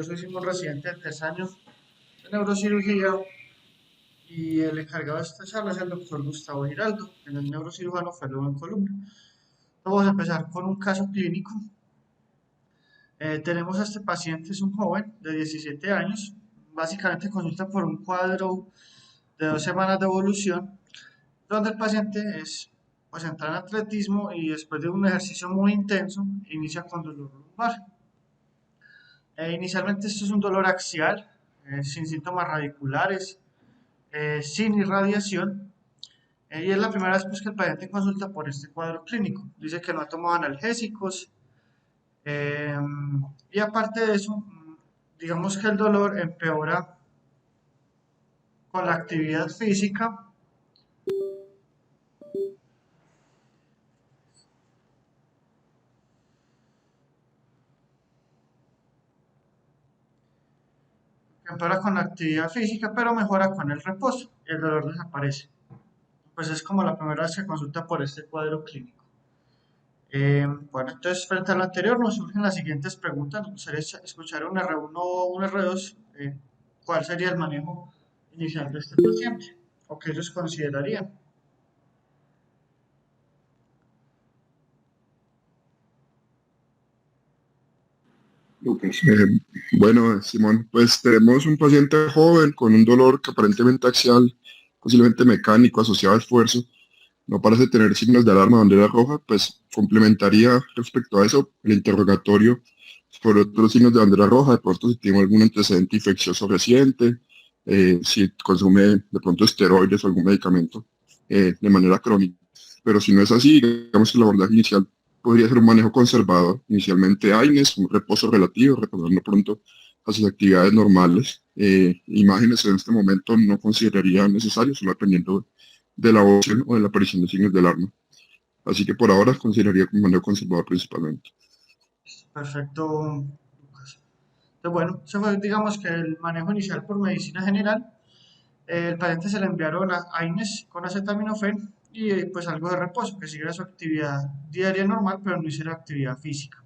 Yo soy un residente de 3 años de neurocirugía y el encargado de esta charla es el doctor Gustavo Giraldo, que es el neurocirujano fellow en Colombia. Vamos a empezar con un caso clínico. Tenemos a este paciente, es un joven de 17 años, básicamente consulta por un cuadro de 2 semanas de evolución, donde el paciente pues entra en atletismo y después de un ejercicio muy intenso inicia con dolor lumbar. Inicialmente esto es un dolor axial, sin síntomas radiculares, sin irradiación, y es la primera vez pues, que el paciente consulta por este cuadro clínico. Dice que no ha tomado analgésicos, eh, y aparte de eso, digamos que el dolor empeora con la actividad física. Empeora con la actividad física, pero mejora con el reposo y el dolor desaparece. Pues es como la primera vez que consulta por este cuadro clínico. Bueno, entonces frente a lo anterior nos surgen las siguientes preguntas. Nos gustaría escuchar un R1 o un R2. ¿Cuál sería el manejo inicial de este paciente? ¿O qué ellos considerarían? Lucas. Bueno, Simón, pues tenemos un paciente joven con un dolor que aparentemente axial, posiblemente mecánico, asociado a esfuerzo. No parece tener signos de alarma o bandera roja, pues complementaría respecto a eso el interrogatorio sobre otros signos de bandera roja, de pronto si tiene algún antecedente infeccioso reciente, si consume de pronto esteroides o algún medicamento de manera crónica. Pero si no es así, digamos que el abordaje inicial podría ser un manejo conservador. Inicialmente AINES, un reposo relativo, retornando pronto a sus actividades normales. Imágenes en este momento no consideraría necesario, solo dependiendo de la evolución o de la aparición de signos de alarma. Así que por ahora consideraría como manejo conservador principalmente. Perfecto, Lucas. Entonces, bueno, eso fue, digamos que el manejo inicial por medicina general. El paciente se le enviaron a AINES con acetaminofén y pues algo de reposo, que siguiera su actividad diaria normal, pero no hiciera actividad física.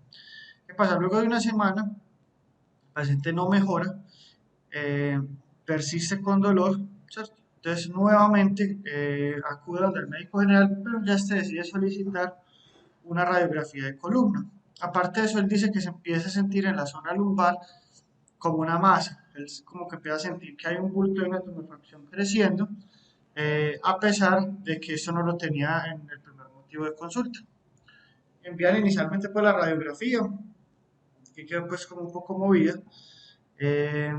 ¿Qué pasa? Luego de una semana, el paciente no mejora, eh, persiste con dolor, ¿cierto? Entonces nuevamente acude donde el médico general, pero ya se decide solicitar una radiografía de columna. Aparte de eso, él dice que se empieza a sentir en la zona lumbar como una masa. Él como que empieza a sentir que hay un bulto de una tumefacción creciendo, a pesar de que eso no lo tenía en el primer motivo de consulta. Envían inicialmente pues la radiografía, que quedó pues como un poco movida, eh,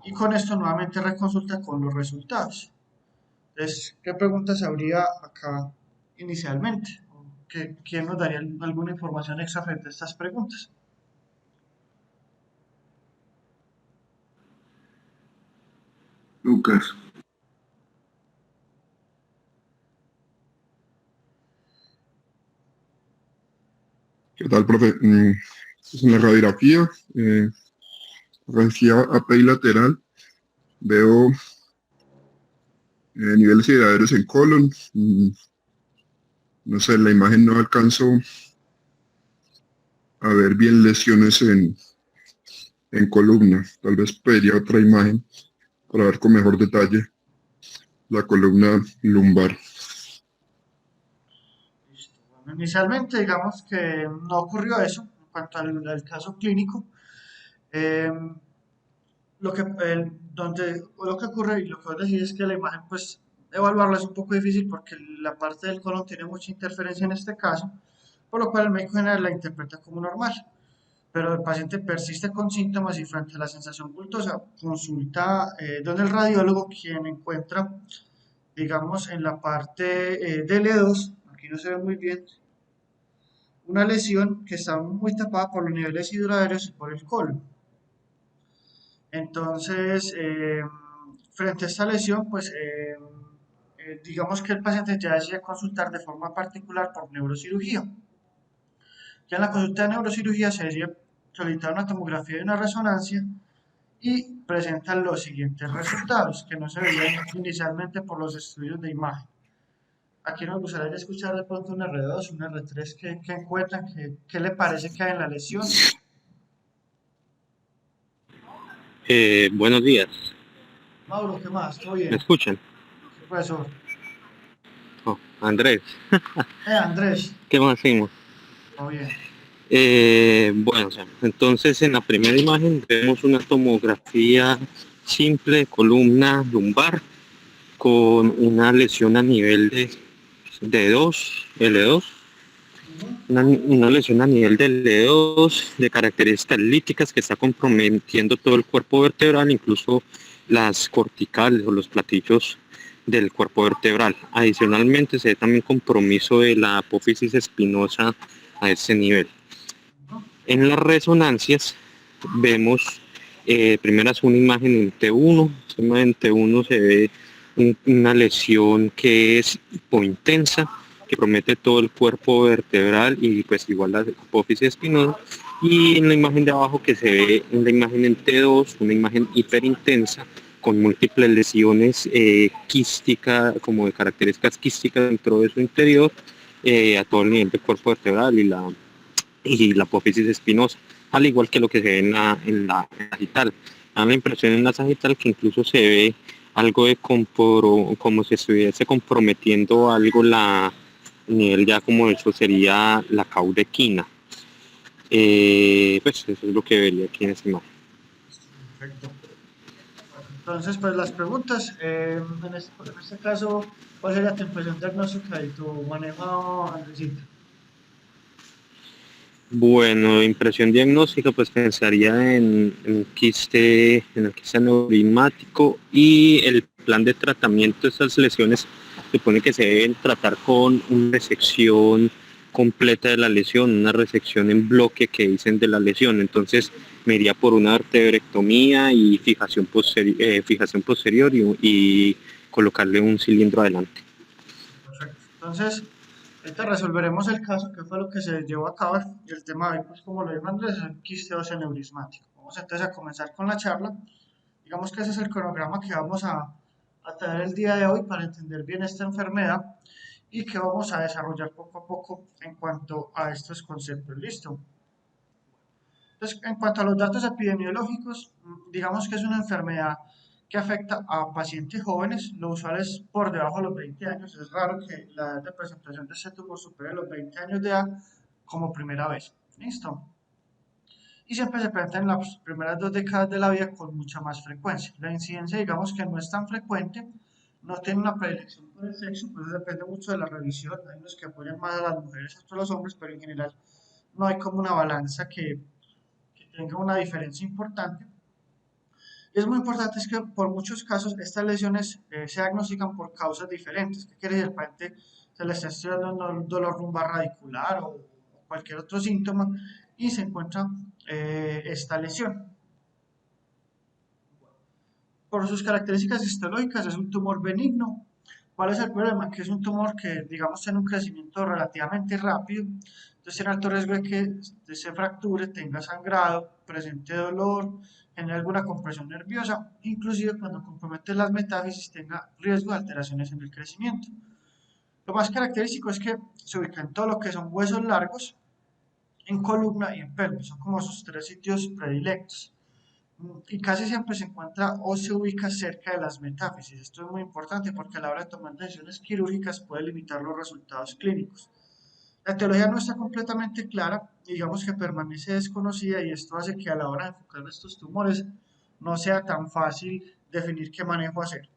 y con esto nuevamente reconsulta con los resultados. Entonces, ¿qué preguntas habría acá inicialmente? ¿Quién nos daría alguna información extra frente a estas preguntas? Lucas. ¿Qué tal, profe? Pues en la radiografía API lateral, veo niveles hidratorios en colon. No sé, en la imagen no alcanzo a ver bien lesiones en columna. Tal vez pediría otra imagen para ver con mejor detalle la columna lumbar. Listo. Bueno, inicialmente, digamos que no ocurrió eso en cuanto al caso clínico. Eh, lo que ocurre y lo que vos decís es que la imagen, pues, evaluarla es un poco difícil porque la parte del colon tiene mucha interferencia en este caso, por lo cual el médico general la interpreta como normal. Pero el paciente persiste con síntomas y frente a la sensación bultosa, consulta donde el radiólogo, quien encuentra, digamos, en la parte del E2, aquí no se ve muy bien, una lesión que está muy tapada por los niveles hidroaéreos y por el colon. Entonces, frente a esta lesión, pues digamos que el paciente ya decide consultar de forma particular por neurocirugía. Ya en la consulta de neurocirugía se decide solicitar una tomografía y una resonancia y presentan los siguientes resultados que no se veían inicialmente por los estudios de imagen. Aquí nos gustaría escuchar de pronto un R2, un R3 que encuentran, qué le parece que hay en la lesión. Buenos días, Mauro, ¿qué más? ¿Todo ¿me bien? escuchan? ¿Qué profesor? Oh, Andrés, Andrés, ¿qué más hacemos? todo bien. Bueno, o sea, entonces en la primera imagen vemos una tomografía simple de columna lumbar con una lesión a nivel de D2, L2, Ujú. una lesión a nivel de L2 de características líticas que está comprometiendo todo el cuerpo vertebral, incluso las corticales o los platillos del cuerpo vertebral. Adicionalmente se ve también compromiso de la apófisis espinosa a ese nivel. Ujú. En las resonancias vemos, primero es una imagen en T1, en T1 se ve una lesión que es hipointensa, que promete todo el cuerpo vertebral y pues igual la apófisis espinosa. Y en la imagen de abajo que se ve en la imagen en T2, una imagen hiperintensa con múltiples lesiones quísticas, como de características quísticas dentro de su interior, a todo el nivel del cuerpo vertebral y la apófisis espinosa, al igual que lo que se ve en la sagital. Da la impresión en la sagital que incluso se ve algo de como si estuviese comprometiendo algo la nivel ya como eso sería la caudequina. Pues eso es lo que vería aquí en esta imagen. Perfecto. Bueno, entonces, pues las preguntas, en este caso, ¿cuál sería tu impresión diagnóstica y tu manejo, Andresito? Bueno, impresión diagnóstica, pues pensaría en el quiste aneurismático y el plan de tratamiento de estas lesiones se supone que se deben tratar con una resección completa de la lesión, una resección en bloque que dicen de la lesión. Entonces me iría por una arterectomía y fijación posterior y colocarle un cilindro adelante. Perfecto. Entonces, ahorita resolveremos el caso, que fue lo que se llevó a cabo, y el tema de hoy, pues como lo dijo Andrés, es el quiste neurismático. Vamos entonces a comenzar con la charla. Digamos que ese es el cronograma que vamos a tener el día de hoy para entender bien esta enfermedad y que vamos a desarrollar poco a poco en cuanto a estos conceptos. ¿Listo? Entonces, en cuanto a los datos epidemiológicos, digamos que es una enfermedad que afecta a pacientes jóvenes, lo usual es por debajo de los 20 años, es raro que la edad de presentación de este tumor supere los 20 años de edad como primera vez. ¿Listo? Y siempre se presenta en las primeras 2 décadas de la vida con mucha más frecuencia. La incidencia, digamos que no es tan frecuente, no tiene una predilección por el sexo, pues depende mucho de la revisión. Hay unos que apoyan más a las mujeres que a los hombres, pero en general no hay como una balanza que tenga una diferencia importante. Es muy importante es que por muchos casos estas lesiones se diagnostican por causas diferentes. ¿Qué quiere decir? El paciente se le está estudiando un dolor lumbar radicular o cualquier otro síntoma y se encuentra esta lesión. Por sus características histológicas es un tumor benigno. ¿Cuál es el problema? Que es un tumor que, digamos, tiene un crecimiento relativamente rápido, entonces tiene alto riesgo de que se fracture, tenga sangrado, presente dolor, genere alguna compresión nerviosa, inclusive cuando compromete las metáfisis tenga riesgo de alteraciones en el crecimiento. Lo más característico es que se ubica en todo lo que son huesos largos, en columna y en pelvis, son como sus tres sitios predilectos y casi siempre se encuentra o se ubica cerca de las metáfisis. Esto es muy importante porque a la hora de tomar decisiones quirúrgicas puede limitar los resultados clínicos. La etiología no está completamente clara, digamos que permanece desconocida y esto hace que a la hora de enfocar estos tumores no sea tan fácil definir qué manejo hacer.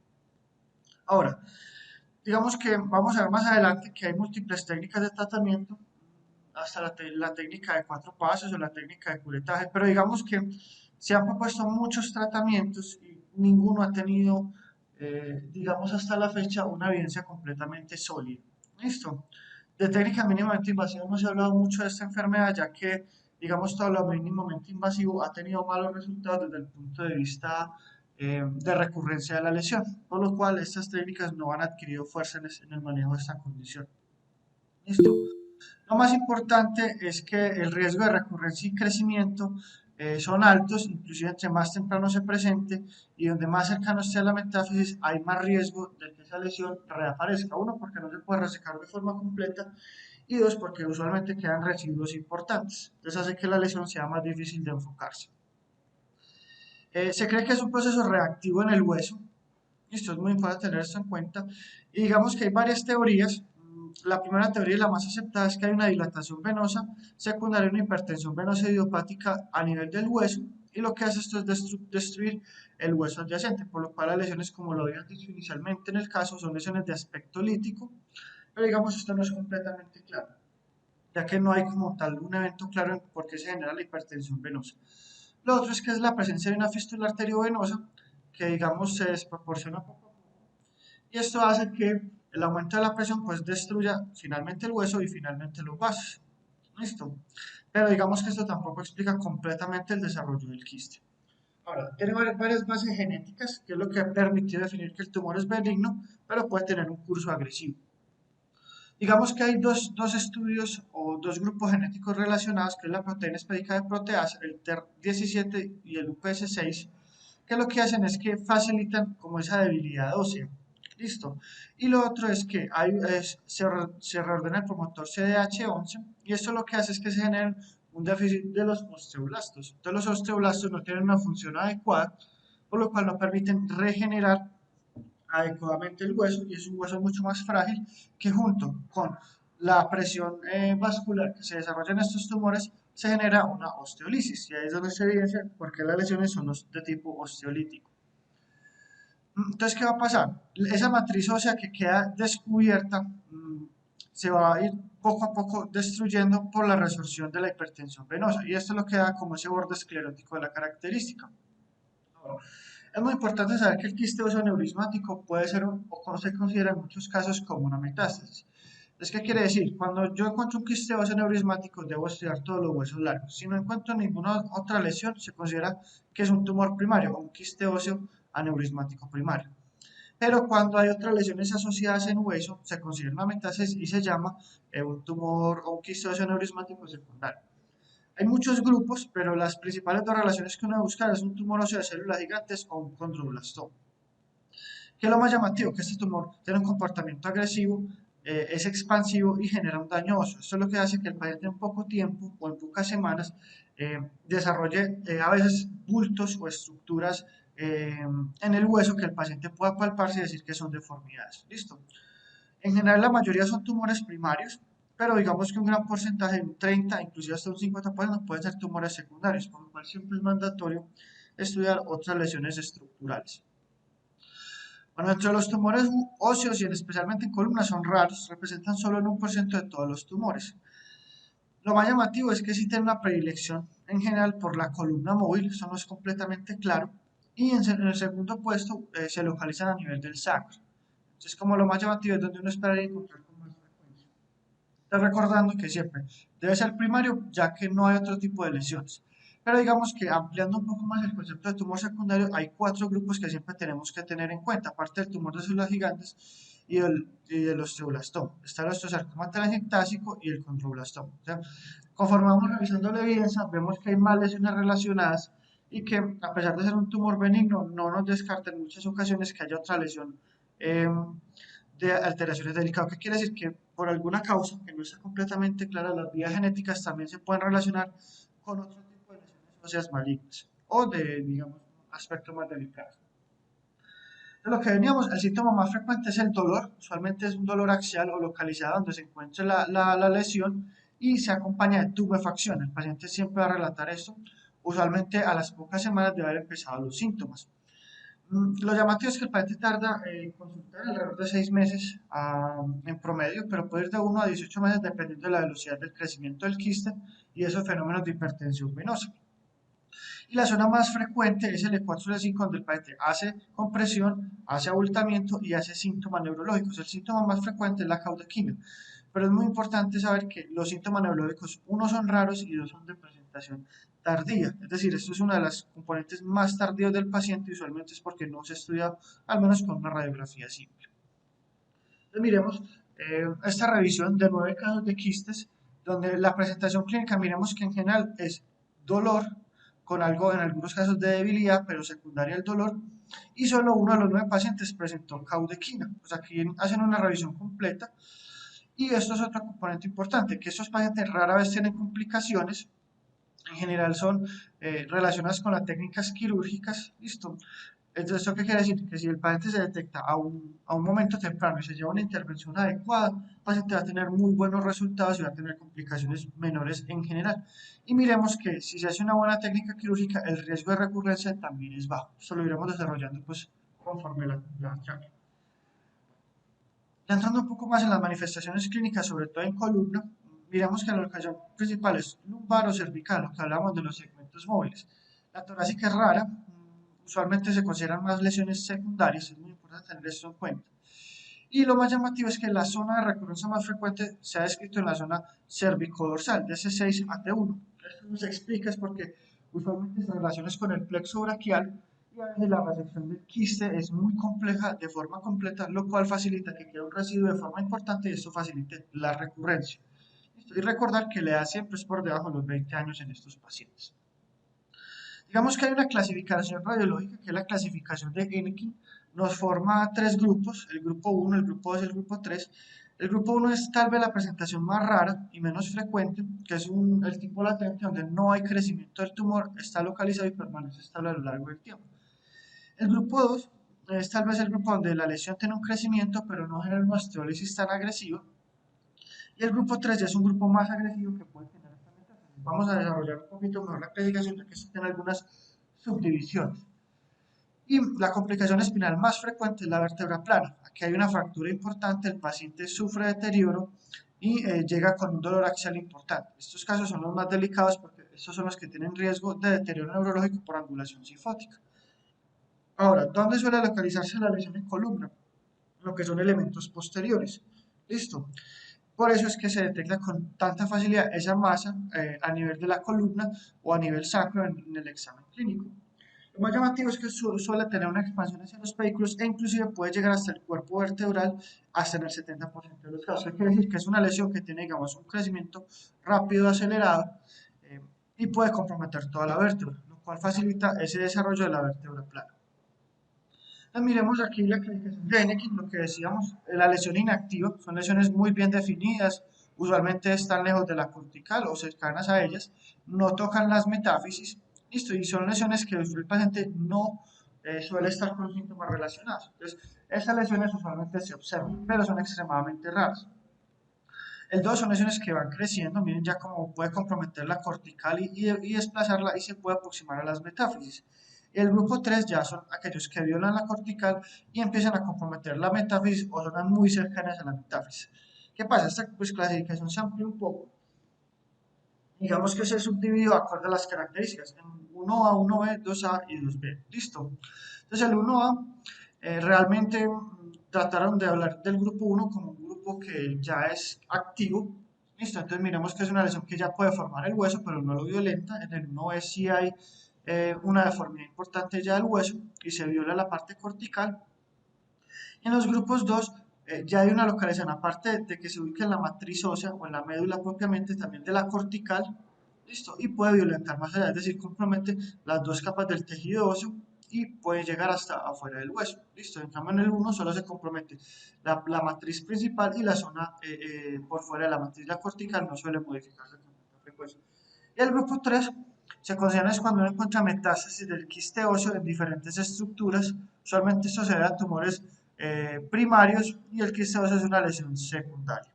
Ahora, digamos que vamos a ver más adelante que hay múltiples técnicas de tratamiento, hasta la técnica de 4 pasos o la técnica de curetaje, pero digamos que se han propuesto muchos tratamientos y ninguno ha tenido, digamos hasta la fecha, una evidencia completamente sólida. ¿Listo? De técnica mínimamente invasiva no se ha hablado mucho de esta enfermedad, ya que, digamos, todo lo mínimamente invasivo ha tenido malos resultados desde el punto de vista de recurrencia de la lesión, por lo cual estas técnicas no han adquirido fuerza en el manejo de esta condición. ¿Listo? Lo más importante es que el riesgo de recurrencia y crecimiento son altos, inclusive entre más temprano se presente y donde más cercano esté a la metáfisis, hay más riesgo de que esa lesión reaparezca. Uno, porque no se puede resecar de forma completa y dos, porque usualmente quedan residuos importantes. Entonces hace que la lesión sea más difícil de enfocarse. Se cree que es un proceso reactivo en el hueso. Esto es muy importante tener esto en cuenta. Y digamos que hay varias teorías. La primera teoría y la más aceptada es que hay una dilatación venosa secundaria a una hipertensión venosa idiopática a nivel del hueso. Y lo que hace esto es destruir el hueso adyacente, por lo cual las lesiones, como lo había dicho inicialmente en el caso, son lesiones de aspecto lítico. Pero digamos, esto no es completamente claro, ya que no hay como tal un evento claro en por qué se genera la hipertensión venosa. Lo otro es que es la presencia de una fístula arteriovenosa que, digamos, se desproporciona poco a poco, y esto hace que el aumento de la presión pues destruya finalmente el hueso y finalmente los vasos. Listo. Pero digamos que esto tampoco explica completamente el desarrollo del quiste. Ahora, tiene varias bases genéticas, que es lo que ha permitido definir que el tumor es benigno, pero puede tener un curso agresivo. Digamos que hay dos estudios o dos grupos genéticos relacionados, que es la proteína específica de proteasa, el TER17 y el UPS6, que lo que hacen es que facilitan como esa debilidad ósea. Listo. Y lo otro es que se reordena el promotor CDH11, y esto lo que hace es que se genere un déficit de los osteoblastos. Entonces los osteoblastos no tienen una función adecuada, por lo cual no permiten regenerar adecuadamente el hueso, y es un hueso mucho más frágil, que junto con la presión vascular que se desarrolla en estos tumores se genera una osteolisis, y ahí es donde se evidencia por qué las lesiones son de tipo osteolítico. Entonces, ¿qué va a pasar? Esa matriz ósea que queda descubierta se va a ir poco a poco destruyendo por la resorción de la hipertensión venosa, y esto lo que da como ese borde esclerótico de la característica. Ahora, es muy importante saber que el quiste óseo neurismático puede ser o se considera en muchos casos como una metástasis. Entonces, ¿qué quiere decir? Cuando yo encuentro un quiste óseo neurismático, debo estudiar todos los huesos largos. Si no encuentro ninguna otra lesión, se considera que es un tumor primario o un quiste óseo aneurismático primario. Pero cuando hay otras lesiones asociadas en hueso, se considera una metástasis y se llama un tumor o un quiste óseo neurismático secundario. Hay muchos grupos, pero las principales dos relaciones que uno debe buscar es un tumor óseo de células gigantes o un condroblastoma. ¿Qué es lo más llamativo? Que este tumor tiene un comportamiento agresivo, es expansivo y genera un daño óseo. Esto es lo que hace que el paciente en poco tiempo o en pocas semanas desarrolle a veces bultos o estructuras en el hueso que el paciente pueda palparse y decir que son deformidades. ¿Listo? En general, la mayoría son tumores primarios, pero digamos que un gran porcentaje, un 30, inclusive hasta un 50%, pueden ser tumores secundarios, por lo cual siempre es mandatorio estudiar otras lesiones estructurales. Bueno, dentro de los tumores óseos y especialmente en columnas son raros, representan solo el 1% de todos los tumores. Lo más llamativo es que sí tienen una predilección en general por la columna móvil, eso no es completamente claro, y en el segundo puesto se localizan a nivel del sacro. Entonces, como lo más llamativo es donde uno esperaría encontrar con más frecuencia. Está recordando que siempre debe ser primario, ya que no hay otro tipo de lesiones. Pero digamos que ampliando un poco más el concepto de tumor secundario, hay cuatro grupos que siempre tenemos que tener en cuenta, aparte del tumor de células gigantes y del osteoblastoma. Está el osteosarcoma telangiectásico y el condroblastoma. O sea, conforme vamos revisando la evidencia, vemos que hay más lesiones relacionadas, y que, a pesar de ser un tumor benigno, no nos descarta en muchas ocasiones que haya otra lesión eh, de alteraciones delicadas. ¿Qué quiere decir? Que por alguna causa que no está completamente clara, las vías genéticas también se pueden relacionar con otro tipo de lesiones óseas malignas o de, digamos, aspectos más delicados. De lo que veníamos, el síntoma más frecuente es el dolor, usualmente es un dolor axial o localizado donde se encuentra la lesión, y se acompaña de tumefacción. El paciente siempre va a relatar esto, usualmente a las pocas semanas de haber empezado los síntomas. Lo llamativo es que el paciente tarda en consultar alrededor de 6 meses en promedio, pero puede ir de 1 a 18 meses dependiendo de la velocidad del crecimiento del quiste y esos fenómenos de hipertensión venosa. Y la zona más frecuente es el E4 y E5, donde el paciente hace compresión, hace abultamiento y hace síntomas neurológicos. El síntoma más frecuente es la caudequina, pero es muy importante saber que los síntomas neurológicos, uno, son raros y dos, son de presentación tardía. Es decir, esto es una de las componentes más tardíos del paciente, y usualmente es porque no se estudia, al menos con una radiografía simple. Entonces, miremos esta revisión de 9 casos de quistes, donde la presentación clínica, miremos que en general es dolor, con algo en algunos casos de debilidad, pero secundaria al dolor, y solo uno de los 9 pacientes presentó caudequina. Pues aquí hacen una revisión completa, y esto es otro componente importante, que estos pacientes rara vez tienen complicaciones, en general son relacionadas con las técnicas quirúrgicas, ¿listo? Entonces, ¿esto qué quiere decir? Que si el paciente se detecta a un momento temprano y se lleva una intervención adecuada, el paciente va a tener muy buenos resultados y va a tener complicaciones menores en general. Y miremos que si se hace una buena técnica quirúrgica, el riesgo de recurrencia también es bajo. Esto lo iremos desarrollando pues conforme la charla. Ya entrando un poco más en las manifestaciones clínicas, sobre todo en columna, miramos que la localización principal es lumbar o cervical, lo que hablamos de los segmentos móviles. La torácica es rara, usualmente se consideran más lesiones secundarias, es muy importante tener esto en cuenta. Y lo más llamativo es que la zona de recurrencia más frecuente se ha descrito en la zona cervicodorsal, de S6 a T1. Esto nos explica es porque usualmente se relaciones con el plexo braquial y a veces la resección del quiste es muy compleja de forma completa, lo cual facilita que quede un residuo de forma importante y esto facilite la recurrencia. Y recordar que la edad siempre es por debajo de los 20 años en estos pacientes. Digamos que hay una clasificación radiológica, que es la clasificación de Enikin, nos forma tres grupos, el grupo 1, el grupo 2 y el grupo 3. El grupo 1 es tal vez la presentación más rara y menos frecuente, que es el tipo latente donde no hay crecimiento del tumor, está localizado y permanece estable a lo largo del tiempo. El grupo 2 es tal vez el grupo donde la lesión tiene un crecimiento, pero no genera una osteólisis tan agresiva. Y el grupo 3 ya es un grupo más agresivo que puede tener esta metástasis. Vamos a desarrollar un poquito mejor la clasificación, ya que esto tiene algunas subdivisiones. Y la complicación espinal más frecuente es la vértebra plana. Aquí hay una fractura importante, el paciente sufre deterioro y llega con un dolor axial importante. Estos casos son los más delicados porque estos son los que tienen riesgo de deterioro neurológico por angulación sifótica. Ahora, ¿dónde suele localizarse la lesión en columna? Lo que son elementos posteriores. Listo. Por eso es que se detecta con tanta facilidad esa masa a nivel de la columna o a nivel sacro en el examen clínico. Lo más llamativo es que suele tener una expansión hacia los vehículos e inclusive puede llegar hasta el cuerpo vertebral hasta en el 70% de los casos. Eso quiere decir que es una lesión que tiene, digamos, un crecimiento rápido, acelerado eh, y puede comprometer toda la vértebra, lo cual facilita ese desarrollo de la vértebra plana. Entonces, miremos aquí la clasificación de Henneken, lo que decíamos, la lesión inactiva, son lesiones muy bien definidas, usualmente están lejos de la cortical o cercanas a ellas, no tocan las metáfisis, listo, y son lesiones que el paciente no suele estar con síntomas relacionados. Entonces, estas lesiones usualmente se observan, pero son extremadamente raras. El 2 son lesiones que van creciendo, miren ya cómo puede comprometer la cortical y desplazarla y se puede aproximar a las metáfisis. El grupo 3 ya son aquellos que violan la cortical y empiezan a comprometer la metáfisis o son muy cercanas a la metáfisis. ¿Qué pasa? Esta pues, clasificación se amplía un poco. Digamos que se subdividió acorde a las características en 1A, 1B, 2A y 2B. Listo. Entonces el 1A realmente trataron de hablar del grupo 1 como un grupo que ya es activo. Listo. Entonces miremos que es una lesión que ya puede formar el hueso, pero no lo violenta. En el 1B sí hay una deformidad importante ya del hueso y se viola la parte cortical. En los grupos 2 ya hay una localización, aparte de que se ubica en la matriz ósea o en la médula propiamente, también de la cortical, ¿listo? Y puede violentar más allá, es decir, compromete las dos capas del tejido óseo y puede llegar hasta afuera del hueso, ¿listo? En cambio en el 1 solo se compromete la matriz principal y la zona por fuera de la matriz, la cortical no suele modificarse con tanta frecuencia. Y el grupo 3 se considera es cuando uno encuentra metástasis del quiste óseo en diferentes estructuras. Usualmente esto se debe a tumores primarios y el quiste óseo es una lesión secundaria.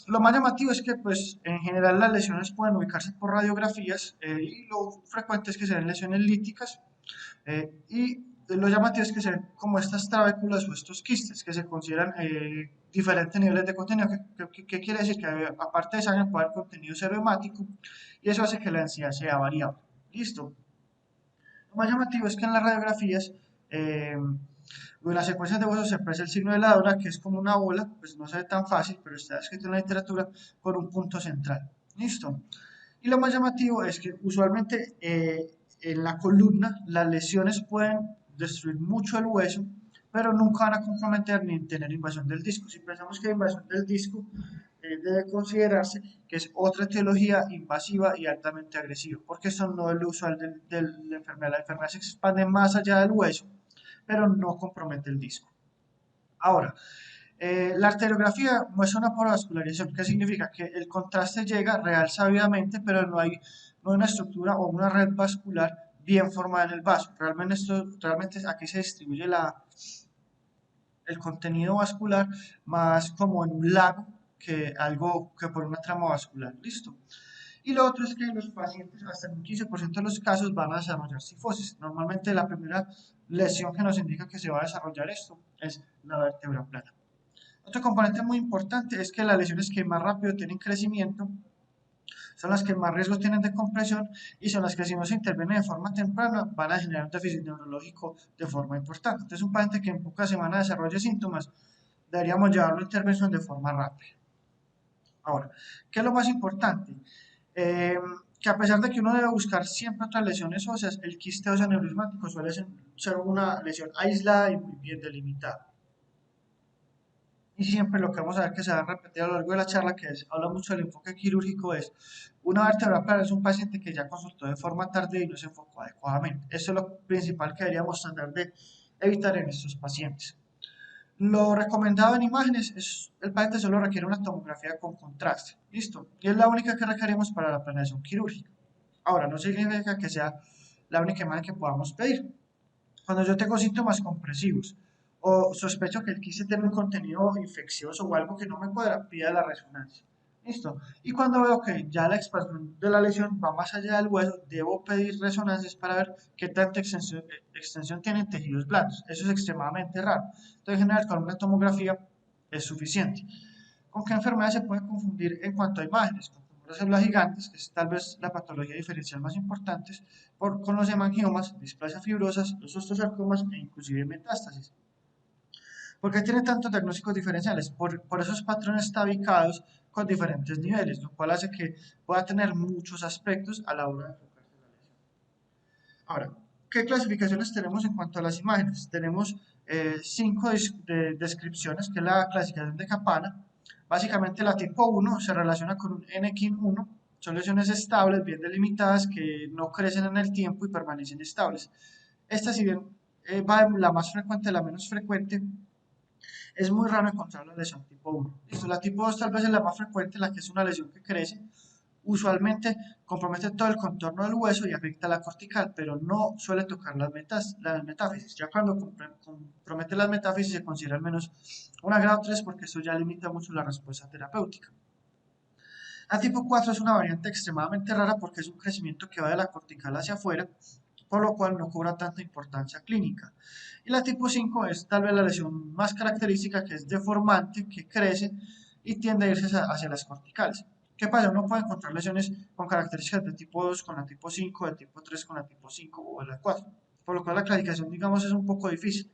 Lo más llamativo es que pues en general las lesiones pueden ubicarse por radiografías y lo frecuente es que se den lesiones líticas y lo llamativo es que se ven como estas trabéculas o estos quistes que se consideran diferentes niveles de contenido. ¿Qué quiere decir? Que aparte de sangre puede haber contenido serohemático y eso hace que la densidad sea variable. Listo. Lo más llamativo es que en las radiografías en las secuencias de huesos se aprecia el signo de la dora, que es como una bola, pues no se ve tan fácil, pero está escrito en la literatura por un punto central. ¿Listo? Y lo más llamativo es que usualmente en la columna las lesiones pueden destruir mucho el hueso, pero nunca van a comprometer ni tener invasión del disco. Si pensamos que hay invasión del disco, debe considerarse que es otra etiología invasiva y altamente agresiva, porque esto no es lo usual de la enfermedad. La enfermedad se expande más allá del hueso, pero no compromete el disco. Ahora, La arteriografía muestra una vascularización, que significa que el contraste llega, realza vividamente, pero no hay una estructura o una red vascular bien formada en el vaso. Realmente aquí se distribuye el contenido vascular más como en un lago que algo que por una trama vascular. Listo. Y lo otro es que los pacientes, hasta en un 15% de los casos, van a desarrollar cifosis. Normalmente la primera lesión que nos indica que se va a desarrollar esto es la vértebra plana. Otro componente muy importante es que las lesiones que más rápido tienen crecimiento son las que más riesgo tienen de compresión y son las que si no se interviene de forma temprana van a generar un déficit neurológico de forma importante. Entonces un paciente que en pocas semanas desarrolle síntomas, deberíamos llevarlo a intervención de forma rápida. Ahora, ¿qué es lo más importante? Eh, que a pesar de que uno debe buscar siempre otras lesiones óseas, el quiste óseo aneurismático suele ser una lesión aislada y muy bien delimitada. Y siempre lo que vamos a ver que se va a repetir a lo largo de la charla, habla mucho del enfoque quirúrgico, es una vértebra plana es un paciente que ya consultó de forma tardía y no se enfocó adecuadamente. Eso es lo principal que deberíamos tratar de evitar en estos pacientes. Lo recomendado en imágenes es el paciente solo requiere una tomografía con contraste, listo, y es la única que requerimos para la planeación quirúrgica. Ahora, no significa que sea la única imagen que podamos pedir. Cuando yo tengo síntomas compresivos o sospecho que el quiste tiene un contenido infeccioso o algo que no me cuadra, pida la resonancia. Listo. Y cuando veo que ya la expansión de la lesión va más allá del hueso, debo pedir resonancias para ver qué tanta extensión tienen tejidos blandos. Eso es extremadamente raro. Entonces, en general, con una tomografía es suficiente. ¿Con qué enfermedad se puede confundir en cuanto a imágenes? Con tumores de células gigantes, que es tal vez la patología diferencial más importante, con los hemangiomas, displasias fibrosas, los osteosarcomas e inclusive metástasis. ¿Por qué tiene tantos diagnósticos diferenciales? Por esos patrones tabicados con diferentes niveles, lo cual hace que pueda tener muchos aspectos a la hora de enfocarse la lesión. Ahora, ¿qué clasificaciones tenemos en cuanto a las imágenes? Tenemos 5 descripciones, que es la clasificación de Kapana. Básicamente la tipo 1 se relaciona con un NKIN 1, son lesiones estables, bien delimitadas, que no crecen en el tiempo y permanecen estables. Esta, si bien va de la más frecuente a la menos frecuente, es muy raro encontrar la lesión tipo 1. Listo, la tipo 2 tal vez es la más frecuente, la que es una lesión que crece. Usualmente compromete todo el contorno del hueso y afecta la cortical, pero no suele tocar las metáfisis. Ya cuando compromete las metáfisis se considera al menos una grado 3 porque eso ya limita mucho la respuesta terapéutica. La tipo 4 es una variante extremadamente rara porque es un crecimiento que va de la cortical hacia afuera, por lo cual no cobra tanta importancia clínica. Y la tipo 5 es tal vez la lesión más característica, que es deformante, que crece y tiende a irse hacia las corticales. ¿Qué pasa? Uno puede encontrar lesiones con características de tipo 2 con la tipo 5, de tipo 3 con la tipo 5 o de la 4, por lo cual la clasificación, digamos, es un poco difícil.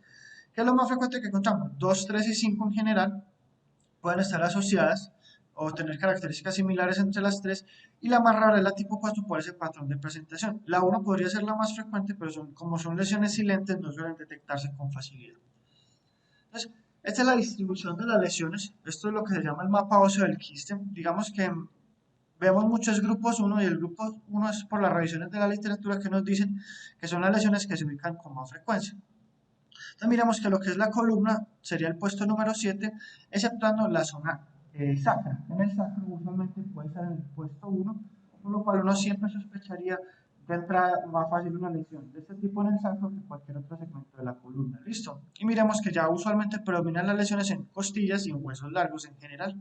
¿Qué es lo más frecuente que encontramos? 2, 3 y 5 en general pueden estar asociadas o tener características similares entre las tres, y la más rara es la tipo 4 por ese patrón de presentación. La 1 podría ser la más frecuente, pero como son lesiones silentes no suelen detectarse con facilidad. Entonces, esta es la distribución de las lesiones. Esto es lo que se llama el mapa óseo del quiste. Digamos que vemos muchos grupos 1 y el grupo 1 es por las revisiones de la literatura que nos dicen que son las lesiones que se ubican con más frecuencia. Entonces miramos que lo que es la columna sería el puesto número 7, exceptuando la zona sacra. En el sacro usualmente puede estar en el puesto 1, por lo cual uno siempre sospecharía de entrada más fácil una lesión de este tipo en el sacro que cualquier otro segmento de la columna. Listo. Y miremos que ya usualmente predominan las lesiones en costillas y en huesos largos en general.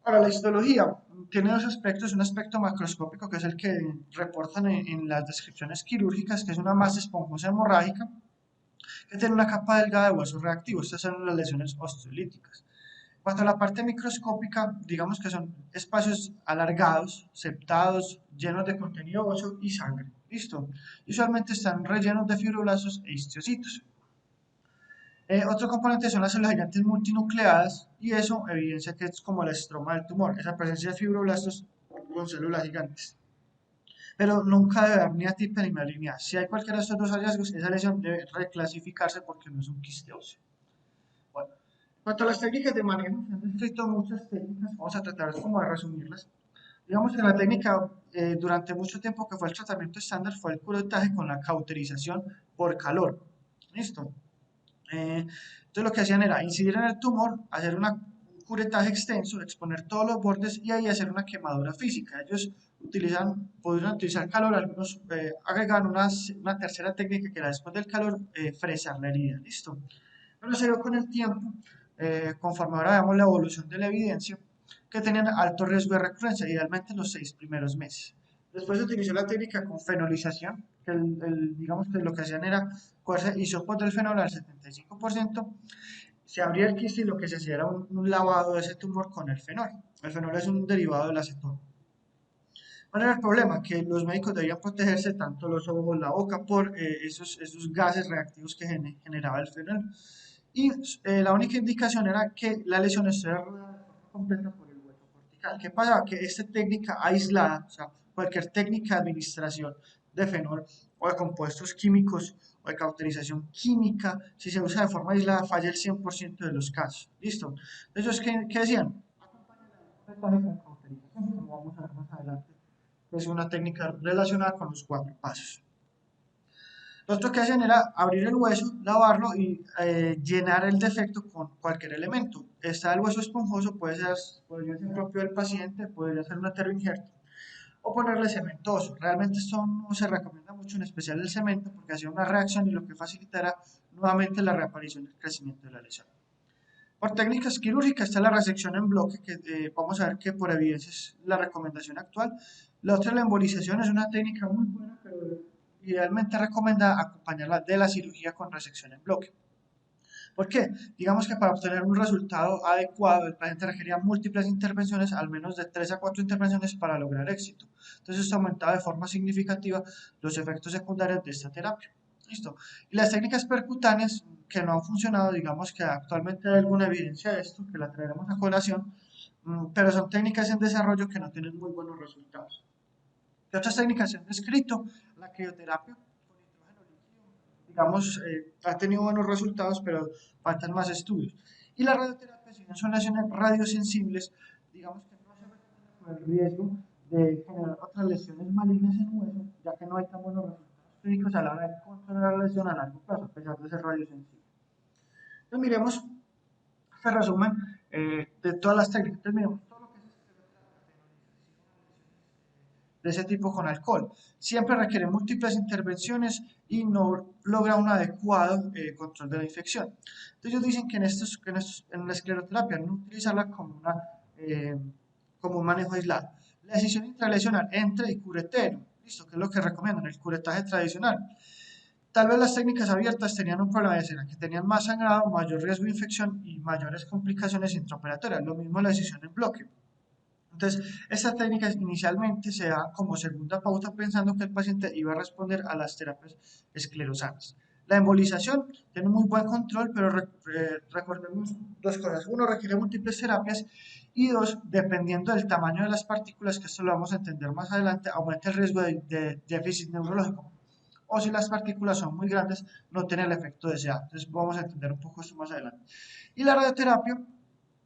Ahora, la histología tiene dos aspectos, un aspecto macroscópico que es el que reportan en las descripciones quirúrgicas, que es una masa esponjosa hemorrágica, que tiene una capa delgada de huesos reactivos. Estas son las lesiones osteolíticas. En cuanto a la parte microscópica, digamos que son espacios alargados, septados, llenos de contenido óseo y sangre. Listo. Usualmente están rellenos de fibroblastos e histocitos. Otro componente son las células gigantes multinucleadas y eso evidencia que es como el estroma del tumor, esa presencia de fibroblastos con células gigantes. Pero nunca debe haber ni atipa ni malignidad. Si hay cualquiera de estos dos hallazgos, esa lesión debe reclasificarse porque no es un quiste óseo. Bueno, en cuanto a las técnicas de manejo, se han descrito muchas técnicas, vamos a tratar como de resumirlas. Digamos que la técnica durante mucho tiempo que fue el tratamiento estándar fue el curetaje con la cauterización por calor. ¿Listo? Entonces lo que hacían era incidir en el tumor, hacer un curetaje extenso, exponer todos los bordes y ahí hacer una quemadura física. Ellos podrían utilizar calor, algunos agregan una tercera técnica que era después del calor, fresar la herida, listo. Pero se vio con el tiempo, conforme ahora vemos la evolución de la evidencia, que tenían alto riesgo de recurrencia, idealmente en los 6 primeros meses. Después se utilizó la técnica con fenolización, que digamos que lo que hacían era cogerse isopos del fenol al 75%, se abría el quiste y lo que se hacía era un lavado de ese tumor con el fenol. El fenol es un derivado del acetona. ¿Cuál era el problema? Que los médicos debían protegerse tanto los ojos, la boca, por esos gases reactivos que generaba el fenol. Y la única indicación era que la lesión estuviera rodeada de forma completa por el hueso cortical. ¿Qué pasaba? Que esta técnica aislada, o sea, cualquier técnica de administración de fenol o de compuestos químicos o de cauterización química, si se usa de forma aislada, falla el 100% de los casos. ¿Listo? Entonces, ¿qué decían? Acompáñala con cauterización, como vamos a ver más adelante, que es una técnica relacionada con los 4 pasos. Lo otro que hacían era abrir el hueso, lavarlo y llenar el defecto con cualquier elemento. Está el hueso esponjoso, podría ser propio del paciente, podría ser un ateroinjerto, o ponerle cementoso. Realmente esto no se recomienda mucho, en especial el cemento, porque hacía una reacción y lo que facilitará nuevamente la reaparición del crecimiento de la lesión. Por técnicas quirúrgicas está la resección en bloque, que vamos a ver que por evidencia es la recomendación actual. La otra, la embolización, es una técnica muy buena, pero idealmente recomendada acompañarla de la cirugía con resección en bloque. ¿Por qué? Digamos que para obtener un resultado adecuado, el paciente requería múltiples intervenciones, al menos de 3 a 4 intervenciones para lograr éxito. Entonces esto aumentaba de forma significativa los efectos secundarios de esta terapia. ¿Listo? Y las técnicas percutáneas que no han funcionado, digamos que actualmente hay alguna evidencia de esto, que la traeremos a colación, pero son técnicas en desarrollo que no tienen muy buenos resultados. ¿Qué otras técnicas se han descrito? La crioterapia con nitrógeno líquido, digamos, ha tenido buenos resultados, pero faltan más estudios. Y la radioterapia, si bien son lesiones radiosensibles, digamos que no se recomienda por el riesgo de generar otras lesiones malignas en hueso, ya que no hay tan buenos resultados clínicos a la hora de controlar la lesión a largo plazo, a pesar de ser radiosensible. Entonces miremos este resumen de todas las técnicas. Entonces miremos todo lo que es de ese tipo con alcohol. Siempre requiere múltiples intervenciones y no logra un adecuado control de la infección. Entonces ellos dicen que en la escleroterapia no utilizarla como un manejo aislado. La decisión intralesional entre y curetero, listo, que es lo que recomiendan, el curetaje tradicional. Tal vez las técnicas abiertas tenían un problema de escena, que tenían más sangrado, mayor riesgo de infección y mayores complicaciones intraoperatorias. Lo mismo la decisión en bloque. Entonces, esta técnica inicialmente se da como segunda pauta pensando que el paciente iba a responder a las terapias esclerosantes. La embolización tiene un muy buen control, pero recordemos dos cosas. Uno, requiere múltiples terapias y dos, dependiendo del tamaño de las partículas, que esto lo vamos a entender más adelante, aumenta el riesgo de déficit neurológico. O si las partículas son muy grandes, no tiene el efecto deseado. Entonces, vamos a entender un poco esto más adelante. Y la radioterapia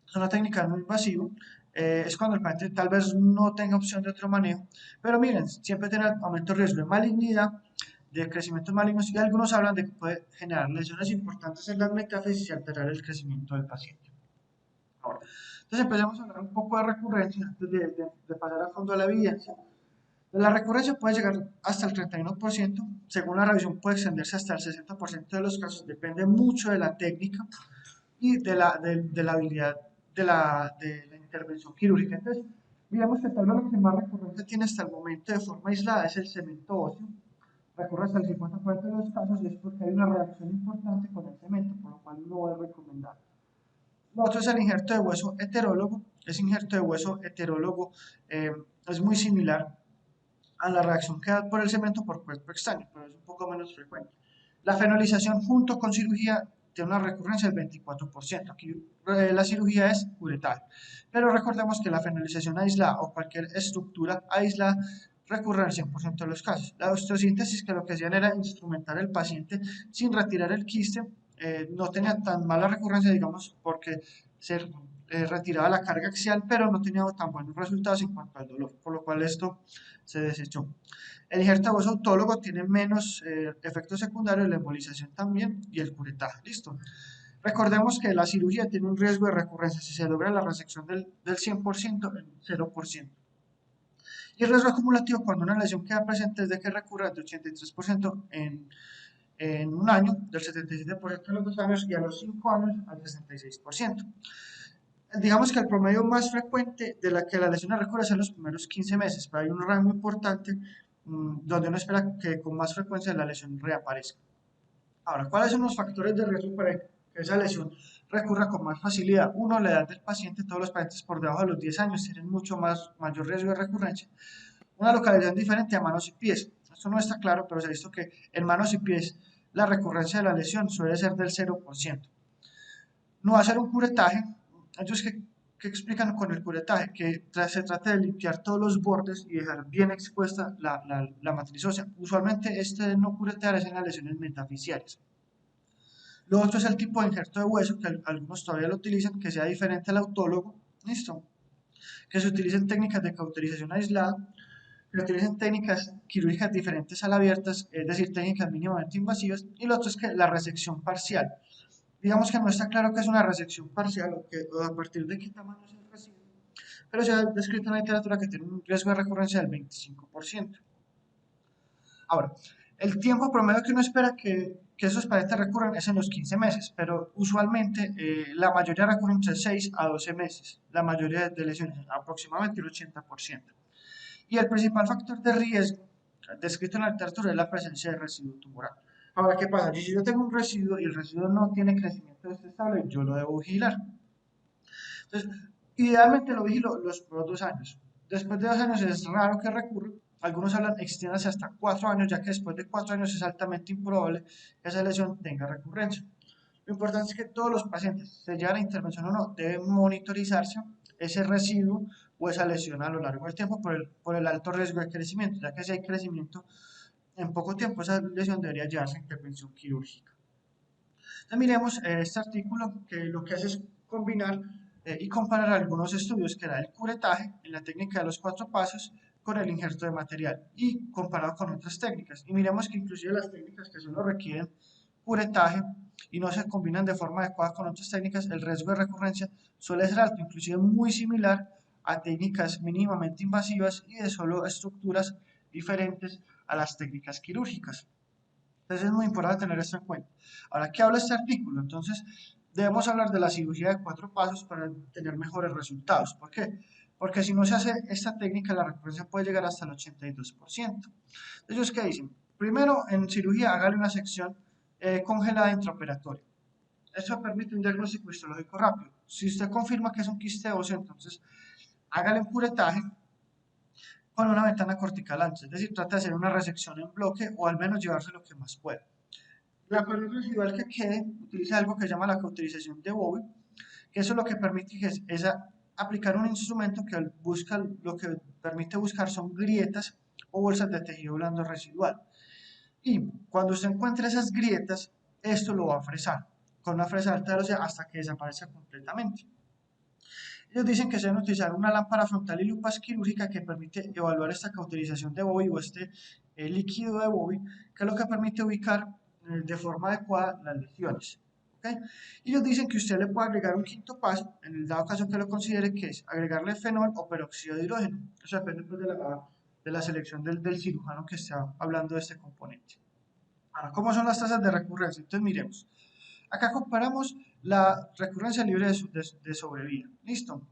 es una técnica no invasiva, es cuando el paciente tal vez no tenga opción de otro manejo, pero miren, siempre tiene aumento de riesgo de malignidad, de crecimientos malignos, y algunos hablan de que puede generar lesiones importantes en las metáfisis y alterar el crecimiento del paciente. Ahora, entonces empezamos a hablar un poco de recurrencia antes de pasar a fondo a la evidencia. La recurrencia puede llegar hasta el 31%, según la revisión puede extenderse hasta el 60% de los casos, depende mucho de la técnica y de la habilidad de la intervención quirúrgica. Entonces, digamos que tal vez lo que más recurrencia tiene hasta el momento de forma aislada es el cemento óseo, recurre hasta el 50% de los casos y es porque hay una reacción importante con el cemento, por lo cual no es recomendable. Lo otro es el injerto de hueso heterólogo. Ese injerto de hueso heterólogo es muy similar a la reacción que da por el cemento por cuerpo extraño, pero es un poco menos frecuente. La fenolización junto con cirugía tiene una recurrencia del 24%. Aquí la cirugía es uretal. Pero recordemos que la fenolización aislada o cualquier estructura aislada recurre al 100% de los casos. La osteosíntesis, que lo que hacían era instrumentar al paciente sin retirar el quiste, no tenía tan mala recurrencia, digamos, porque se retiraba la carga axial, pero no tenía tan buenos resultados en cuanto al dolor, por lo cual esto se desechó. El injerto de hueso autólogo tiene menos efectos secundarios, la embolización también y el curetaje. Listo. Recordemos que la cirugía tiene un riesgo de recurrencia si se logra la resección del 100% en 0%. Y el riesgo acumulativo cuando una lesión queda presente es de que recurra del 83% en un año, del 77% en los 2 años y a los 5 años al 66%. Digamos que el promedio más frecuente de la que la lesión recurre es en los primeros 15 meses, pero hay un rango importante donde uno espera que con más frecuencia la lesión reaparezca. Ahora, ¿cuáles son los factores de riesgo para que esa lesión recurra con más facilidad? Uno, la edad del paciente. Todos los pacientes por debajo de los 10 años tienen mayor riesgo de recurrencia. Una localización diferente a manos y pies. Esto no está claro, pero se ha visto que en manos y pies la recurrencia de la lesión suele ser del 0%. No hacer un curetaje. Ellos que explican con el curetaje que se trata de limpiar todos los bordes y dejar bien expuesta la matriz ósea. Usualmente este no curetear es en las lesiones metafisiales. Lo otro es el tipo de injerto de hueso, que algunos todavía lo utilizan, que sea diferente al autólogo. Listo. Que se utilicen técnicas de cauterización aislada, que se utilicen técnicas quirúrgicas diferentes a las abiertas, es decir, técnicas mínimamente invasivas. Y lo otro es que la resección parcial. Digamos que no está claro qué es una resección parcial o a partir de qué tamaño es el residuo, pero se ha descrito en la literatura que tiene un riesgo de recurrencia del 25%. Ahora, el tiempo promedio que uno espera que esos pacientes recurran es en los 15 meses, pero usualmente la mayoría recurren entre 6 a 12 meses, la mayoría de lesiones, aproximadamente el 80%. Y el principal factor de riesgo descrito en la literatura es la presencia de residuo tumoral. Ahora, ¿qué pasa? Si yo tengo un residuo y el residuo no tiene crecimiento estable, yo lo debo vigilar. Entonces, idealmente lo vigilo los primeros 2 años. Después de 2 años es raro que recurra. Algunos hablan extiéndase hasta 4 años, ya que después de 4 años es altamente improbable que esa lesión tenga recurrencia. Lo importante es que todos los pacientes, se llevan a intervención o no, deben monitorizarse ese residuo o esa lesión a lo largo del tiempo por el alto riesgo de crecimiento, ya que si hay crecimiento en poco tiempo, esa lesión debería llevarse a intervención quirúrgica. Entonces miremos este artículo que lo que hace es combinar y comparar algunos estudios que da el curetaje en la técnica de los 4 pasos con el injerto de material y comparado con otras técnicas. Y miremos que inclusive las técnicas que solo requieren curetaje y no se combinan de forma adecuada con otras técnicas, el riesgo de recurrencia suele ser alto, inclusive muy similar a técnicas mínimamente invasivas y de solo estructuras diferentes a las técnicas quirúrgicas. Entonces es muy importante tener esto en cuenta. Ahora, ¿qué habla este artículo? Entonces, debemos hablar de la cirugía de 4 pasos para tener mejores resultados. ¿Por qué? Porque si no se hace esta técnica, la recurrencia puede llegar hasta el 82%. Ellos, ¿qué dicen? Primero, en cirugía, hágale una sección congelada intraoperatoria. Eso permite un diagnóstico histológico rápido. Si usted confirma que es un quiste óseo, entonces hágale un curetaje con una ventana cortical ancha, es decir, trata de hacer una resección en bloque o al menos llevarse lo que más pueda. La pared residual que quede utiliza algo que se llama la cauterización de Bowie, que eso lo que permite es aplicar un instrumento que busca, lo que permite buscar son grietas o bolsas de tejido blando residual. Y cuando usted encuentre esas grietas, esto lo va a fresar con una fresa de alta velocidad hasta que desaparezca completamente. Ellos dicen que se deben utilizar una lámpara frontal y lupas quirúrgicas que permite evaluar esta cauterización de Bowie o este líquido de Bowie, que es lo que permite ubicar de forma adecuada las lesiones. ¿Okay? Y ellos dicen que usted le puede agregar un quinto paso, en el dado caso que lo considere, que es agregarle fenol o peróxido de hidrógeno. Eso depende pues, de la selección del cirujano que está hablando de este componente. Ahora, ¿cómo son las tasas de recurrencia? Entonces miremos. Acá comparamos la recurrencia libre de sobrevida. ¿Listo?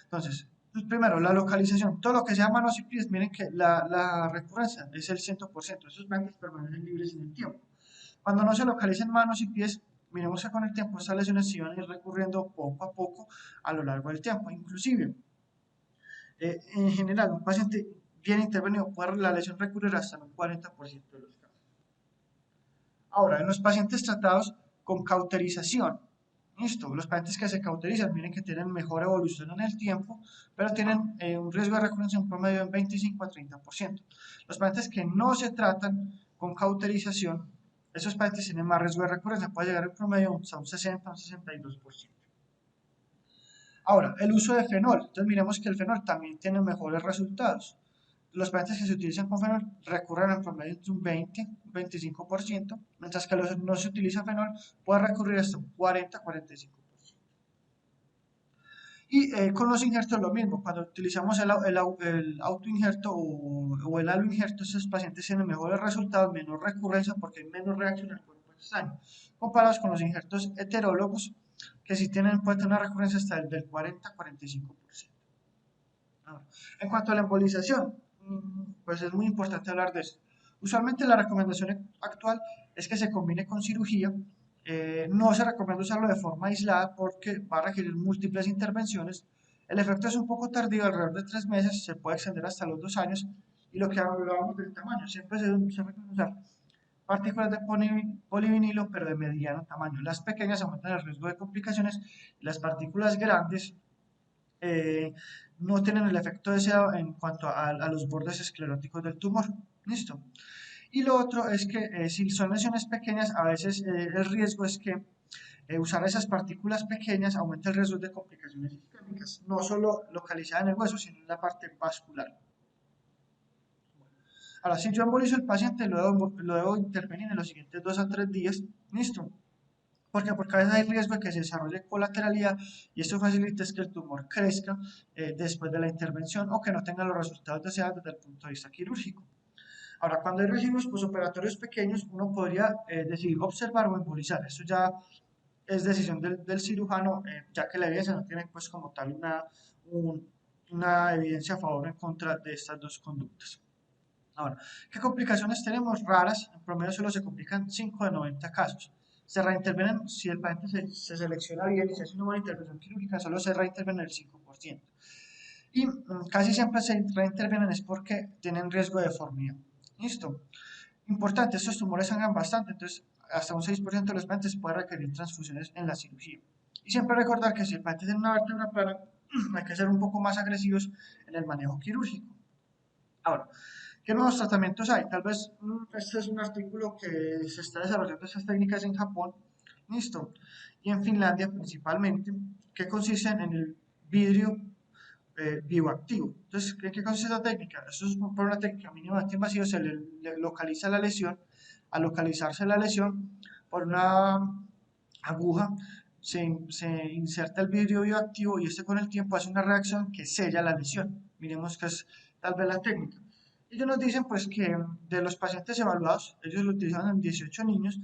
Entonces, pues primero, la localización. Todo lo que sea manos y pies, miren que la recurrencia es el 100%. Esos blancos permanecen libres en el tiempo. Cuando no se localicen manos y pies, miremos que con el tiempo estas lesiones se van a ir recurriendo poco a poco a lo largo del tiempo. Inclusive, en general, un paciente bien intervenido puede la lesión recurrir hasta en un 40% de los casos. Ahora, en los pacientes tratados con cauterización, listo, los pacientes que se cauterizan, miren que tienen mejor evolución en el tiempo, pero tienen un riesgo de recurrencia en promedio de 25 a 30%. Los pacientes que no se tratan con cauterización, esos pacientes tienen más riesgo de recurrencia, puede llegar en promedio a un 60 a un 62%. Ahora, el uso de fenol. Entonces miremos que el fenol también tiene mejores resultados. Los pacientes que se utilizan con fenol recurren en promedio entre un 20, un 25%, mientras que los no se utiliza fenol puede recurrir hasta un 40-45%. Y con los injertos lo mismo, cuando utilizamos el autoinjerto o el aloinjerto, estos pacientes tienen mejores resultados, menos recurrencia porque hay menos reacción al cuerpo extraño, comparados con los injertos heterólogos que sí tienen, pueden tener una recurrencia hasta el del 40-45%. Ahora, en cuanto a la embolización, pues es muy importante hablar de esto. Usualmente la recomendación actual es que se combine con cirugía. No se recomienda usarlo de forma aislada porque va a requerir múltiples intervenciones. El efecto es un poco tardío, alrededor de 3 meses, se puede extender hasta los 2 años. Y lo que hablábamos del tamaño, siempre se recomienda usar partículas de polivinilo, pero de mediano tamaño. Las pequeñas aumentan el riesgo de complicaciones, las partículas grandes eh, no tienen el efecto deseado en cuanto a los bordes escleróticos del tumor. ¿Listo? Y lo otro es que si son lesiones pequeñas, a veces el riesgo es que usar esas partículas pequeñas aumenta el riesgo de complicaciones isquémicas, no solo localizada en el hueso, sino en la parte vascular. Ahora, si yo embolizo al paciente, lo debo intervenir en los siguientes 2 a 3 días. ¿Listo? ¿Por qué? Porque a veces hay riesgo de que se desarrolle colateralidad y esto facilita es que el tumor crezca después de la intervención o que no tenga los resultados deseados desde el punto de vista quirúrgico. Ahora, cuando hay residuos posoperatorios pequeños, uno podría decidir observar o embolizar. Eso ya es decisión del cirujano, ya que la evidencia no tiene pues como tal una evidencia a favor o en contra de estas dos conductas. Ahora, ¿qué complicaciones tenemos? Raras, en promedio solo se complican 5 de 90 casos. Se reintervienen, si el paciente se selecciona bien y se hace una buena intervención quirúrgica, solo se reinterviene el 5%. Y casi siempre se reintervienen es porque tienen riesgo de deformidad. ¿Listo? Importante, estos tumores sangran bastante, entonces hasta un 6% de los pacientes puede requerir transfusiones en la cirugía. Y siempre recordar que si el paciente tiene una vértebra plana, hay que ser un poco más agresivos en el manejo quirúrgico. Ahora, ¿qué nuevos tratamientos hay? Tal vez este es un artículo que se está desarrollando estas técnicas en Japón, listo, y en Finlandia principalmente, que consisten en el vidrio bioactivo. Entonces, ¿en qué consiste esta técnica? Eso es por una técnica mínimamente invasiva, se le localiza la lesión. Al localizarse la lesión por una aguja, se inserta el vidrio bioactivo y este con el tiempo hace una reacción que sella la lesión. Miremos que es tal vez la técnica. Ellos nos dicen pues que de los pacientes evaluados, ellos lo utilizaron en 18 niños,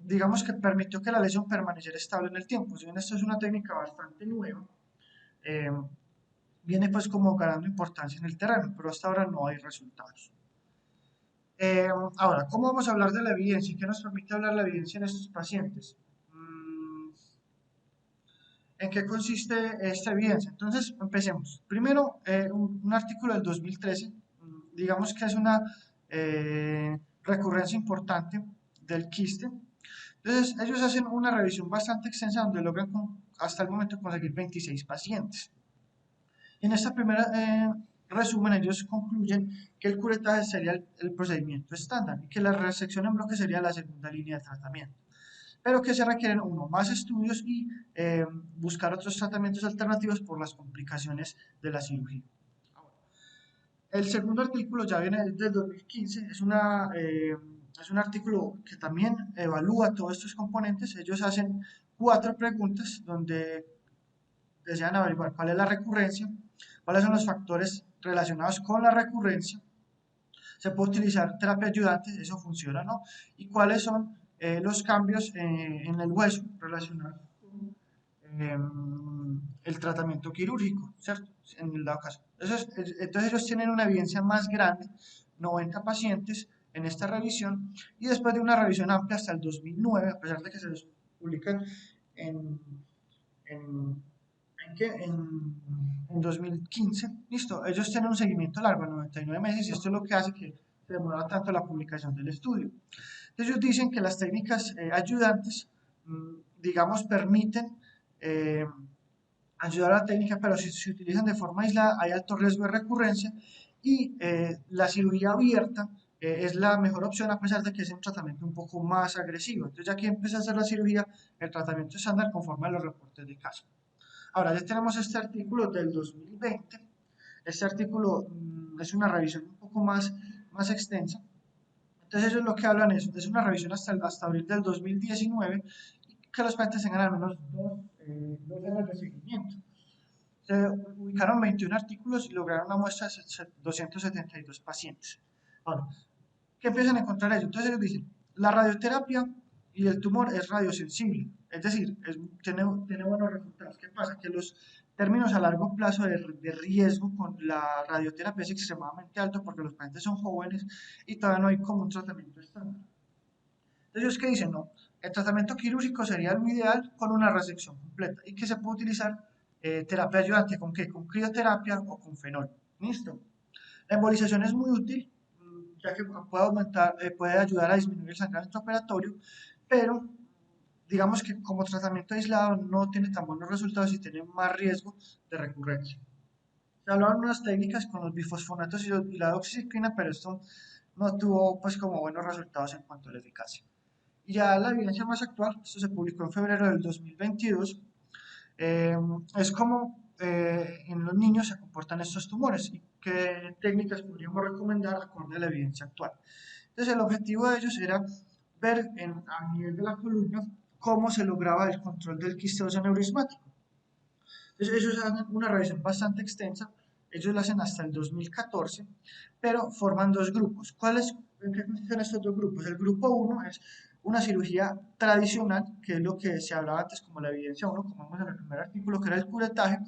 digamos que permitió que la lesión permaneciera estable en el tiempo. Si bien esto es una técnica bastante nueva, eh, viene pues como ganando importancia en el terreno, pero hasta ahora no hay resultados. Ahora, ¿cómo vamos a hablar de la evidencia? ¿Qué nos permite hablar la evidencia en estos pacientes? ¿En qué consiste esta evidencia? Entonces, empecemos. Primero, un artículo del 2013, digamos que es una recurrencia importante del quiste. Entonces, ellos hacen una revisión bastante extensa donde logran hasta el momento conseguir 26 pacientes. En esta primera resumen, ellos concluyen que el curetaje sería el procedimiento estándar y que la resección en bloque sería la segunda línea de tratamiento, pero que se requieren más estudios y buscar otros tratamientos alternativos por las complicaciones de la cirugía. El segundo artículo ya viene desde el 2015, es un artículo que también evalúa todos estos componentes. Ellos hacen 4 preguntas donde desean averiguar cuál es la recurrencia, cuáles son los factores relacionados con la recurrencia, se puede utilizar terapia ayudante, eso funciona, ¿no? Y cuáles son los cambios en el hueso relacionados con el tratamiento quirúrgico, ¿cierto? En el dado caso. Entonces ellos tienen una evidencia más grande, 90 pacientes en esta revisión, y después de una revisión amplia hasta el 2009, a pesar de que se los publican en, en en 2015, listo, ellos tienen un seguimiento largo, 99 meses, y esto es lo que hace que se demora tanto la publicación del estudio. Ellos dicen que las técnicas ayudantes, digamos, permiten ayudar a la técnica, pero si se utilizan de forma aislada hay alto riesgo de recurrencia y la cirugía abierta es la mejor opción a pesar de que es un tratamiento un poco más agresivo. Entonces ya que empieza a hacer la cirugía, el tratamiento estándar conforme a los reportes de caso. Ahora ya tenemos este artículo del 2020. Este artículo es una revisión un poco más extensa. Entonces ellos lo que hablan es una revisión hasta abril del 2019 y que los pacientes tengan al menos dos años de seguimiento. Se ubicaron 21 artículos y lograron una muestra de 272 pacientes. Ahora, ¿qué empiezan a encontrar ellos? Entonces ellos dicen, la radioterapia y el tumor es radiosensible, es decir, tiene buenos resultados. ¿Qué pasa? Que los términos a largo plazo de riesgo con la radioterapia es extremadamente alto porque los pacientes son jóvenes y todavía no hay como un tratamiento estándar. Entonces ellos que dicen, no, el tratamiento quirúrgico sería lo ideal con una resección completa y que se puede utilizar terapia ayudante, ¿con qué? Con crioterapia o con fenol. ¿Listo? La embolización es muy útil, ya que puede aumentar, puede ayudar a disminuir el sangramiento operatorio, pero digamos que como tratamiento aislado no tiene tan buenos resultados y tiene más riesgo de recurrencia. Se hablaron unas técnicas con los bifosfonatos y la doxiciclina, pero esto no tuvo pues como buenos resultados en cuanto a la eficacia. Y ya la evidencia más actual, esto se publicó en febrero del 2022, eh, es como en los niños se comportan estos tumores y qué técnicas podríamos recomendar acorde a la evidencia actual. Entonces, el objetivo de ellos era ver a nivel de la columna cómo se lograba el control del quisteo neurismático. Entonces, ellos hacen una revisión bastante extensa, ellos la hacen hasta el 2014, pero forman dos grupos. ¿En qué consisten estos dos grupos? El grupo 1 es una cirugía tradicional, que es lo que se hablaba antes como la evidencia 1, como vimos en el primer artículo, que era el curetaje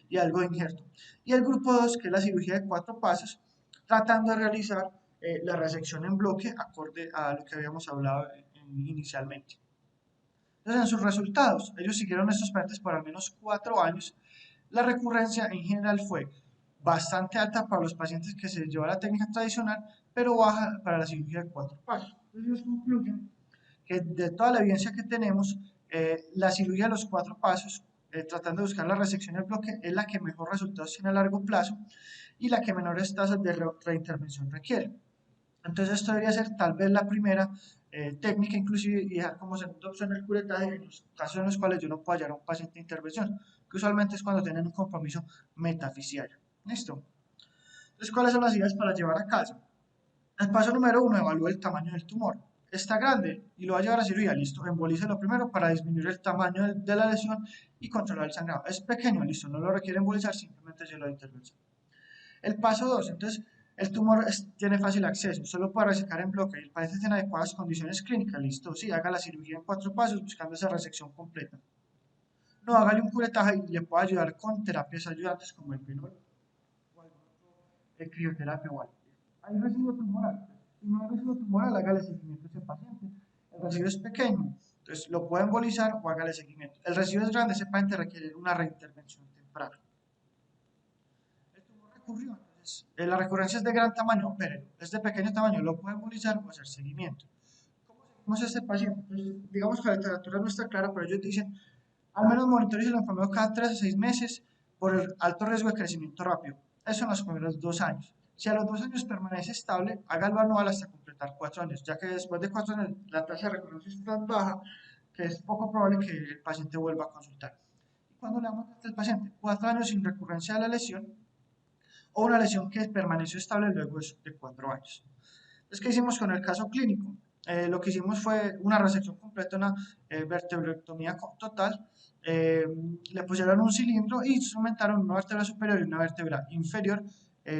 y algo de injerto. Y el grupo 2, que es la cirugía de 4 pasos, tratando de realizar la resección en bloque acorde a lo que habíamos hablado inicialmente. Entonces, en sus resultados, ellos siguieron estos pacientes por al menos 4 años. La recurrencia en general fue bastante alta para los pacientes que se llevó a la técnica tradicional, pero baja para la cirugía de 4 pasos. Entonces, ellos concluyen que de toda la evidencia que tenemos, la cirugía de los 4 pasos, tratando de buscar la resección del bloque, es la que mejor resultados tiene a largo plazo y la que menores tasas de reintervención requiere. Entonces esto debería ser tal vez la primera técnica, inclusive, y dejar como segunda opción el curetaje en los casos en los cuales yo no puedo hallar a un paciente de intervención, que usualmente es cuando tienen un compromiso metafisiario. ¿Listo? Entonces, ¿cuáles son las ideas para llevar a casa? El paso número 1, evalúa el tamaño del tumor. Está grande y lo va a llevar a cirugía, listo. Embolícelo primero para disminuir el tamaño de la lesión y controlar el sangrado. Es pequeño, listo, no lo requiere embolizar, simplemente lleva la intervención. El paso 2, entonces, el tumor tiene fácil acceso, solo puede resecar en bloque y el paciente tiene adecuadas condiciones clínicas, listo, sí, haga la cirugía en 4 pasos buscando esa resección completa. No, hágale un curetaje y le puede ayudar con terapias ayudantes como el fenol o algún otro crioterapia o algo. Hay residuo tumoral. Si no hay residuo tumoral, hágale seguimiento a ese paciente. El residuo es pequeño, entonces lo puede embolizar o hágale seguimiento. El residuo es grande, ese paciente requiere una reintervención temprana. El tumor recurrió, entonces la recurrencia es de gran tamaño, pero es de pequeño tamaño, lo puede embolizar o hacer seguimiento. ¿Cómo seguimos a este paciente? Entonces, digamos que la literatura no está clara, pero ellos dicen, al menos monitorice el enfermedad cada 3 a 6 meses por el alto riesgo de crecimiento rápido. Eso en los primeros 2 años. Si a los 2 años permanece estable, hágalo anual hasta completar 4 años, ya que después de 4 años la tasa de recurrencia es tan baja que es poco probable que el paciente vuelva a consultar. ¿Y cuando le damos al paciente? 4 años sin recurrencia de la lesión o una lesión que permaneció estable luego de 4 años. Entonces, ¿qué hicimos con el caso clínico? Lo que hicimos fue una resección completa, una vertebrectomía total. Le pusieron un cilindro y instrumentaron una vértebra superior y una vértebra inferior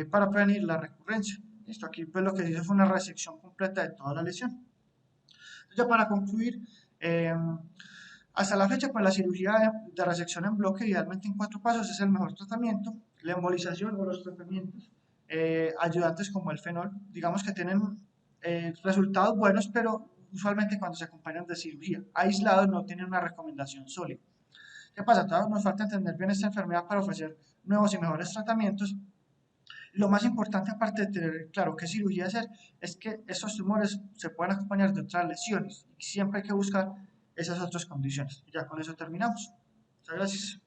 para prevenir la recurrencia. Listo, aquí pues lo que se hizo fue una resección completa de toda la lesión. Entonces, ya para concluir, hasta la fecha, pues la cirugía de resección en bloque, idealmente en 4 pasos, es el mejor tratamiento. La embolización o los tratamientos ayudantes como el fenol, digamos que tienen resultados buenos, pero usualmente cuando se acompañan de cirugía. Aislados no tienen una recomendación sólida. ¿Qué pasa? Todavía nos falta entender bien esta enfermedad para ofrecer nuevos y mejores tratamientos. Lo más importante, aparte de tener claro qué cirugía hacer, es que estos tumores se pueden acompañar de otras lesiones y siempre hay que buscar esas otras condiciones. Y ya con eso terminamos. Muchas gracias.